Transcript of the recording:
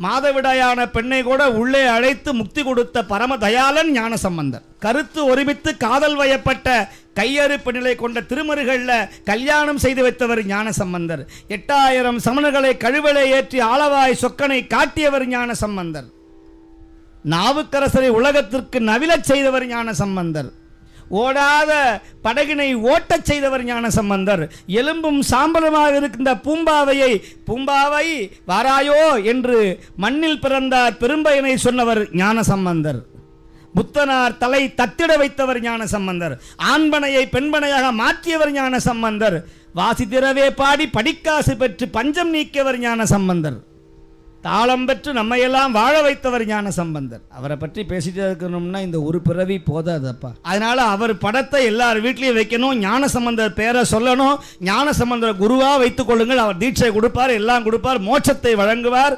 மாதவிடாயான பெண்ணை கூட உள்ளே அழைத்து முக்தி கொடுத்த பரம தயாளன் ஞானசம்பந்தர். கருத்து ஒருமித்து காதல் வயப்பட்ட கையறுப்பு நிலை கொண்ட திருமருகளில் கல்யாணம் செய்து வைத்தவர் ஞானசம்பந்தர். 8000 சமணர்களை கழுவலை ஏற்றி ஆளவாய் சொக்கனை காட்டியவர் ஞானசம்பந்தர். நாவுக்கரசரை உலகத்திற்கு நவிலச் செய்தவர் ஞானசம்பந்தர். ஓடாத படகினை ஓட்டச் செய்தவர் ஞானசம்பந்தர். எலும்பும் சாம்பலுமாக இருக்கின்ற பூம்பாவை வாராயோ என்று மண்ணில் பிறந்தார் பெரும்பயனை சொன்னவர் ஞானசம்பந்தர். புத்தனார் தலை தத்திட வைத்தவர் ஞானசம்பந்தர். ஆண்பனையை பெண்பனையாக மாற்றியவர் ஞானசம்பந்தர். வாசி திரவே பாடி படிக்காசு பெற்று பஞ்சம் நீக்கியவர் ஞானசம்பந்தர். தாளம் பெற்று நம்மையெல்லாம் வாழ வைத்தவர் ஞானசம்பந்தர். அவரை பற்றி பேசிட்டே இருக்கணும்னா இந்த ஒரு பிறவி போதாதப்பா. அதனால அவர் படத்தை எல்லார் வீட்லையும் வைக்கணும், ஞானசம்பந்தர் பேரை சொல்லணும், ஞானசம்பந்தர் குருவா வைத்துக் கொள்ளுங்கள். அவர் தீட்சை கொடுப்பார், எல்லாம் கொடுப்பார், மோட்சத்தை வழங்குவார்.